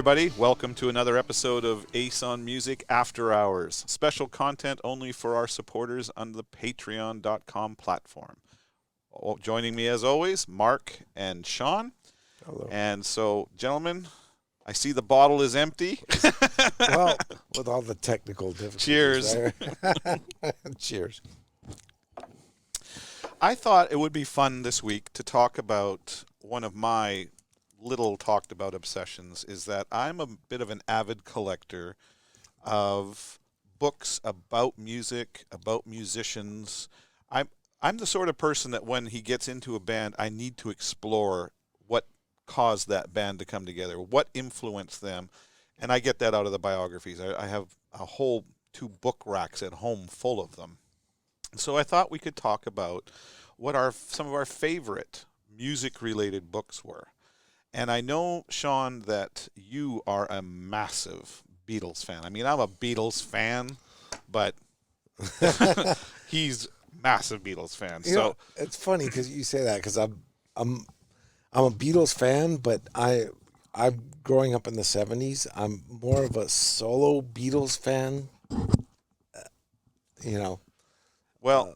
everybody. Welcome to another episode of Ace on Music After Hours. Special content only for our supporters on the Patreon.com platform. Joining me as always, Mark and Sean. Hello. And so, gentlemen, I see the bottle is empty. Well, with all the technical difficulties. Cheers. Right? Cheers. I thought it would be fun this week to talk about one of my little talked about obsessions is that I'm a bit of an avid collector of books about music, about musicians. I'm the sort of person that when he gets into a band, I need to explore what caused that band to come together, what influenced them, and I get that out of the biographies. I have a whole 2 book racks at home full of them. So I thought we could talk about what some of our favorite music-related books were. And I know, Sean, that you are a massive Beatles fan. I mean, I'm a Beatles fan, but he's massive Beatles fan. So it's funny because you say that because I'm a Beatles fan, but I'm growing up in the '70s. I'm more of a solo Beatles fan. Well,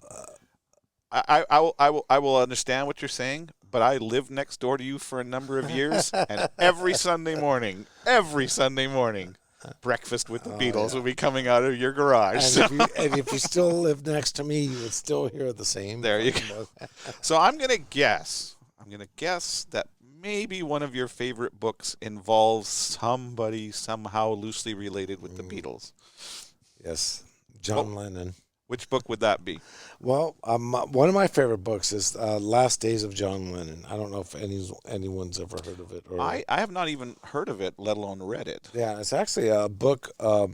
I will understand what you're saying, but I lived next door to you for a number of years, and every Sunday morning, breakfast with the Beatles would be coming out of your garage. And if you still live next to me, you would still hear the same. There you go. So I'm gonna guess that maybe one of your favorite books involves somebody somehow loosely related with the Beatles. Yes, John Lennon. Which book would that be? Well, one of my favorite books is Last Days of John Lennon. I don't know if anyone's ever heard of it. Or I have not even heard of it, let alone read it. Yeah, it's actually a book. Are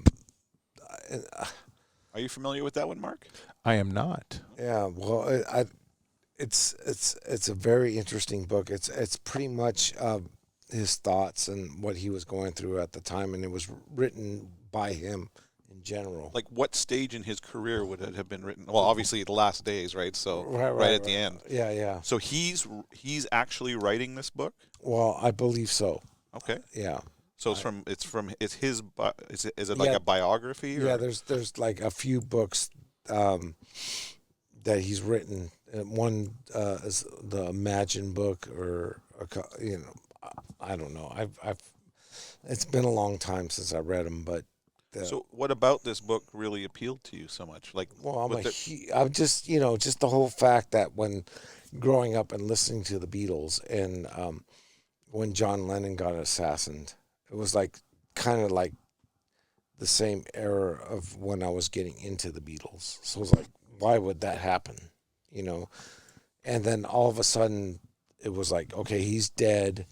you familiar with that one, Mark? I am not. Yeah, well, it's a very interesting book. It's pretty much his thoughts and what he was going through at the time, and it was written by him. General. Like what stage in his career would it have been written? Well, obviously the last days, right? So right at the end. Yeah. So he's actually writing this book? Well, I believe so. Okay. Yeah. So is it like a biography? Or? Yeah, there's like a few books that he's written. One is the Imagine book, or I don't know. I've it's been a long time since I read them, but. So what about this book really appealed to you so much? Like, well, I'm just just the whole fact that when growing up and listening to the Beatles, and when John Lennon got assassinated, it was like kind of like the same era of when I was getting into the Beatles. So it was like, why would that happen? And then all of a sudden it was like, okay, he's dead.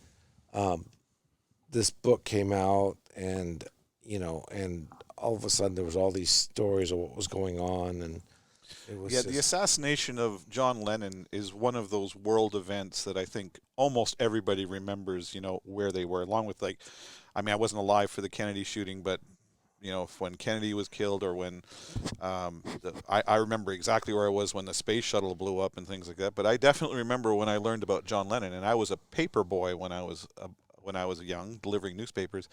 This book came out, and and all of a sudden there was all these stories of what was going on, and it was the assassination of John Lennon is one of those world events that I think almost everybody remembers, where they were, along with I wasn't alive for the Kennedy shooting, but when Kennedy was killed, or when I remember exactly where I was when the space shuttle blew up and things like that. But I definitely remember when I learned about John Lennon, and I was a paper boy when I was young, delivering newspapers.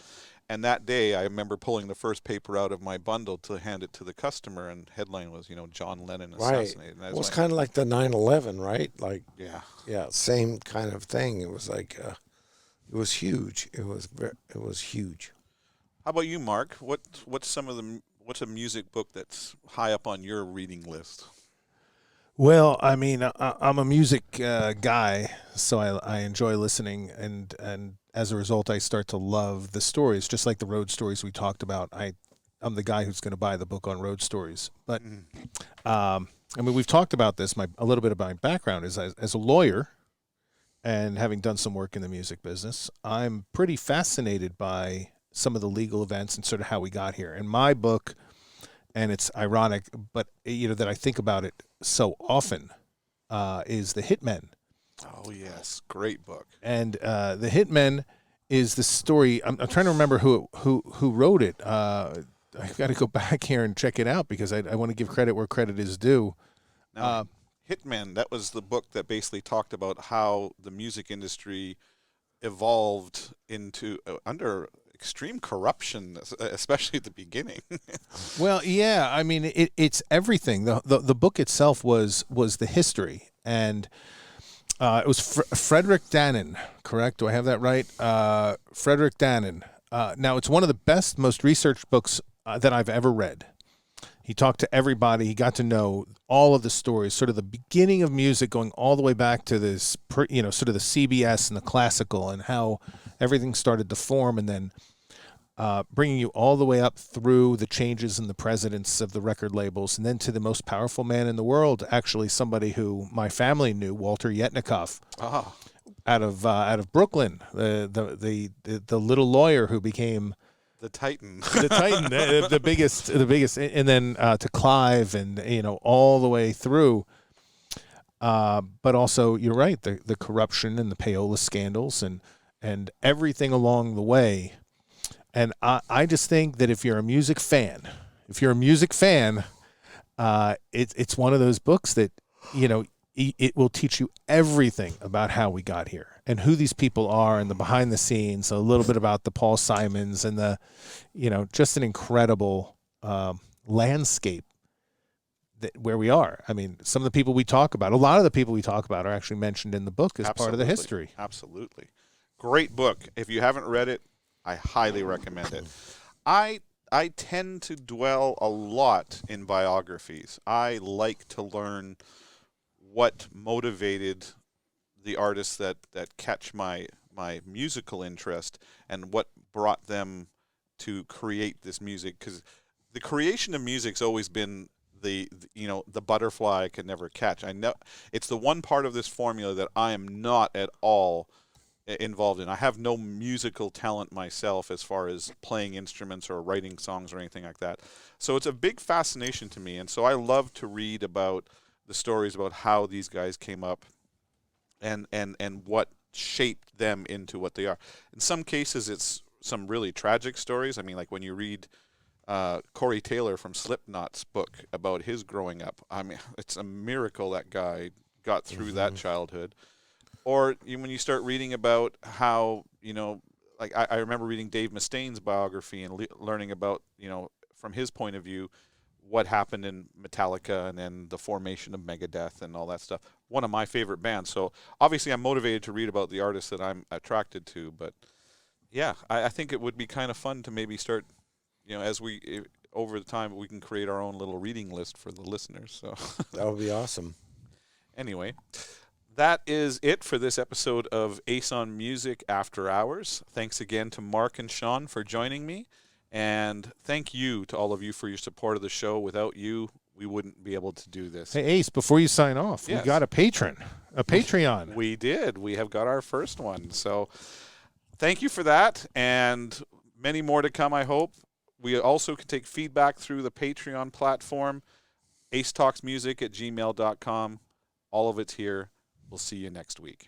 And that day, I remember pulling the first paper out of my bundle to hand it to the customer, and headline was, John Lennon assassinated. Right. It was kind of like the 9/11, right? Like, yeah, same kind of thing. It was like, it was huge. It was huge. How about you, Mark? What's a music book that's high up on your reading list? Well, I mean, I'm a music guy, so I enjoy listening, and as a result, I start to love the stories, just like the road stories we talked about. I'm the guy who's going to buy the book on road stories. But we've talked about this. A little bit of my background is as a lawyer, and having done some work in the music business, I'm pretty fascinated by some of the legal events and sort of how we got here. And my book, and it's ironic, but that I think about it so often, is The Hitmen. Oh yes, great book. And The Hitmen is the story. I'm trying to remember who wrote it. I've got to go back here and check it out because I want to give credit where credit is due. Now, Hitmen, that was the book that basically talked about how the music industry evolved into under extreme corruption, especially at the beginning. Well, yeah, I mean, it's everything. The book itself was the history, and it was Frederick Dannon, correct? Do I have that right? Frederick Dannon. Now, it's one of the best, most researched books that I've ever read. He talked to everybody. He got to know all of the stories, sort of the beginning of music, going all the way back to this, sort of the CBS and the classical, and how everything started to form, and then bringing you all the way up through the changes in the presidents of the record labels, and then to the most powerful man in the world, actually somebody who my family knew, Walter Yetnikoff, out of Brooklyn, the little lawyer who became The Titan. the biggest, and then to Clive, and all the way through. But also, you're right, the corruption and the payola scandals and everything along the way. And I just think that if you're a music fan, it's one of those books that it will teach you everything about how we got here and who these people are and the behind the scenes, a little bit about the Paul Simons and the, just an incredible landscape where we are. I mean, some of the people we talk about, a lot of the people we talk about are actually mentioned in the book as part of the history. Absolutely. Great book. If you haven't read it, I highly recommend it. I tend to dwell a lot in biographies. I like to learn what motivated the artists that catch my musical interest and what brought them to create this music, because the creation of music's always been the butterfly I could never catch. I know it's the one part of this formula that I am not at all involved in. I have no musical talent myself as far as playing instruments or writing songs or anything like that. So it's a big fascination to me, and so I love to read about the stories about how these guys came up and what shaped them into what they are. In some cases, it's some really tragic stories. I mean, like when you read Corey Taylor from Slipknot's book about his growing up. I mean, it's a miracle that guy got through that childhood. Or when you start reading about how, like I remember reading Dave Mustaine's biography and learning about, from his point of view, what happened in Metallica and then the formation of Megadeth and all that stuff. One of my favorite bands. So obviously I'm motivated to read about the artists that I'm attracted to. But yeah, I think it would be kind of fun to maybe start, as we, over the time, we can create our own little reading list for the listeners. So that would be awesome. Anyway, that is it for this episode of Ace on Music After Hours. Thanks again to Mark and Sean for joining me. And thank you to all of you for your support of the show. Without you, we wouldn't be able to do this. Hey, Ace, before you sign off, Yes. We got a Patreon. We did. We have got our first one. So thank you for that, and many more to come, I hope. We also can take feedback through the Patreon platform, acetalksmusic@gmail.com. All of it's here. We'll see you next week.